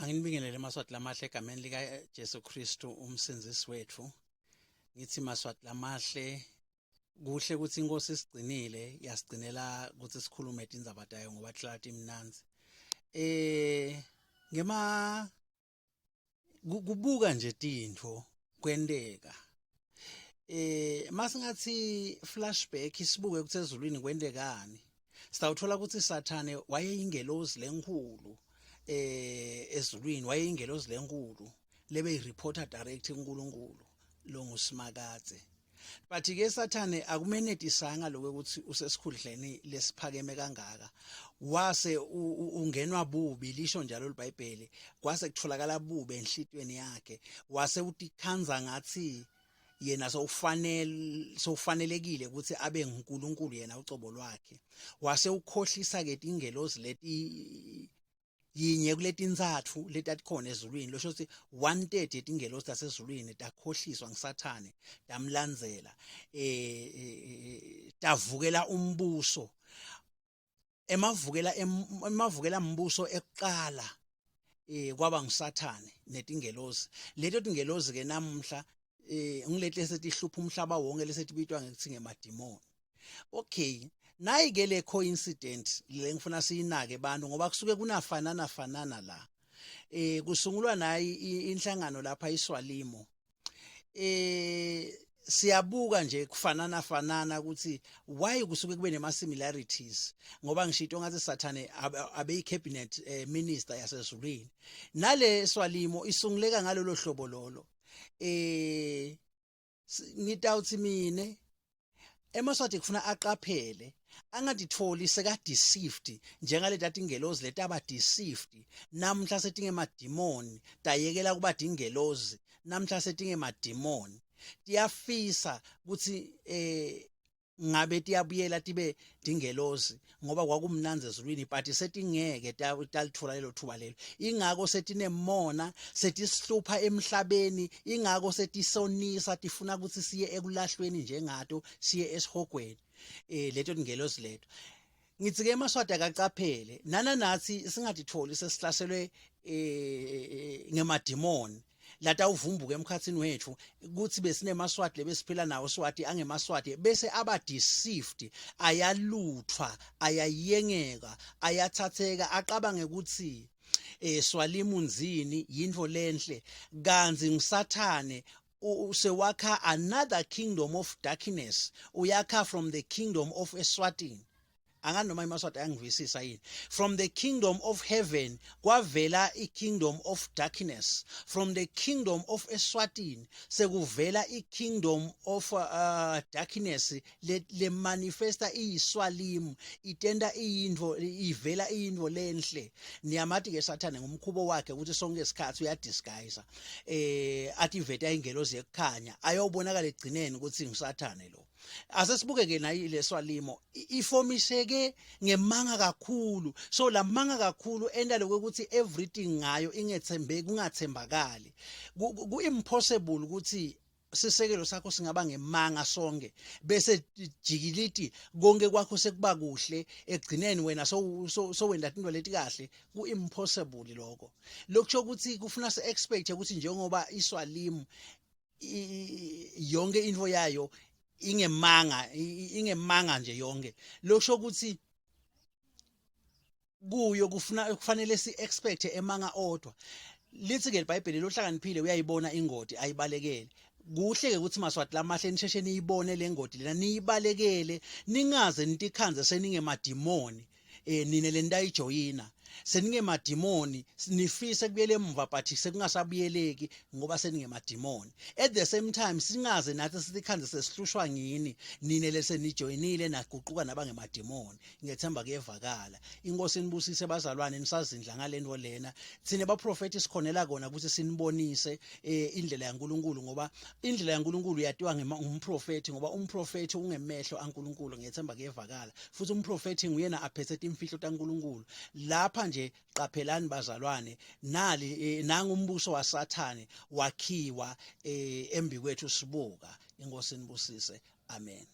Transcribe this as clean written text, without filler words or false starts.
Anginibingelele maswati lamahle egameni lika Jesu Kristu umsindisi wethu. Ngithi maswati lamahle kuhle ukuthi inkosi isigcinile yasigcinela ukuthi sikhulume indaba dayo ngoba hlala imnanzi. Ngema kubuka nje tintfo kwenteka. Masingathi flashback isibuke ukuthi ezulwini kwentekani. Sitawuthola ukuthi Sathane wayeyingelozi lenkulu ezulwini wayeyingelozi lenkulu lebe reporter direct kuNkulunkulu lo nguSimakathe. But ke Sathane akumenetisanga lokho ukuthi usesikhundleni lesiphakeme kangaka wase ungenwa bubi lisho njalo iBhayibheli kwase kutholakala bubi enhlitweni yakhe wase utikhanza ngathi yena sofanelekile ukuthi abe nguNkulunkulu yena ucobo lwakhe wase ukhohlisa ke ingelozi leti yinye kuletinzathu letatikhona ezulwini lo shothi 1/3 yetingelozi tasezulwini takhohliswa ngiSathane damlandzela tavukela umbuso emavukela umbuso ekuqala kwaba ngiSathane netingelozi leto tingelozi ke namhla ngilete setihlupha umhlaba wonke lesetibitwa ngekuthi ngemadimoni. Okay, nayi ke le coincident le ngifuna siyinake bantu ngoba kusuke kunafanana la kusungulwa nayi inhlangano lapha iSwalimo siyabuka nje kufanana ukuthi why kusuke kube nema similarities ngoba ngishito ngathi Sathane abe cabinet minister yasezulwini nale Swalimo isunguleka ngalolo hlobo lolo ngitawuthi mine emaswati kufuna aqaphele angaditholi seka deceived njengaleta tingelozi letaba deceived namhla setingemadimoni tayekela kuba dingelozi namhla setingemadimoni tiyafisa ukuthi ngabe tiyabuyela tibe dingelozi ngoba kwakumnanze ezulwini but setingeke talithola lelo thuba lelo ingako setinemona setisihlupha emhlabeni ingako setisonisa tifuna ukuthi siye ekulahlweni njengato siye esihogweni leto dingelozi leto ngithi ke maswati akacaphele nathi singatitholi sesihlaselwe ngemadimoni lata uvumbuke emkhathini wethu ukuthi besinemaswati lebesiphila nawo swati angemaswati bese aba deceived ayaluthwa ayayengeka ayathatheka aqabange ukuthi Swalimo unzini yintfo lenhle kanzi ngiSathane usewakha another kingdom of darkness uyakha from the kingdom of Eswatini anganoma imaswati ayangivisisa yini from the kingdom of heaven kwavela ikingdom of darkness from the kingdom of Eswatini sekuvela ikingdom of darkness le manifesta iSwalimo itenda iyintfo ivela iyintfo lenhle niyamathi ke Sathane ngumkhubo wakhe ukuthi sonke isikhathi uyadisguise ativeta ingelozi ekukhanya ayobonakala egcineni ukuthi ngiSathane lo asesibuke ke nayi leSwalimo ifomiseke ngemanga kakhulu so lamanga kakhulu enda lokuthi everything ngayo ingethembeki ungathembakali ku impossible ukuthi sisekelo sakho singaba ngemanga sonke bese jikiliti konke kwakho sekuba kuhle egcineni wena so wenda into leti kahle ku impossible lokho lokusho ukuthi kufuna se expect ukuthi njengoba iSwalimo yonke info yayo ingemanga nje yonke lokusho ukuthi kuyo kufanele si expect emanga odwa lithi ke iBhayibheli lohlakaniphile uyayibona ingodi ayibalekele kuhle ke ukuthi maswati lamahle nisheshe niyibone lengodi lena niyibalekele ningaze nitikhanze seningemadimoni nine lentayijoyina seningemadimoni nifise kubuyele emva but sekungasabuyeleki ngoba seningemadimoni at the same time singaze nathi sitikhanze sesihlushwa ngini nine lesenijoyinile naguquka nabangemadimoni ngethemba kuyevakala inkosi inibusise bazalwane nisazindla ngalento lena thina baprofeti sikhonela kona ukuthi sinibonise indlela yaNkulunkulu ngoba indlela yaNkulunkulu yatiwa ngumprofeti ngoba umprofeti ungemehlo aNkulunkulu ngethemba kuyevakala futhi umprofeti nguyena aphethe imfihlo taNkulunkulu lapha nje qaphelani bazalwane nali nangumbuso waSathane wakhiwa embi kwethu sibuka inkosi inibusise amen.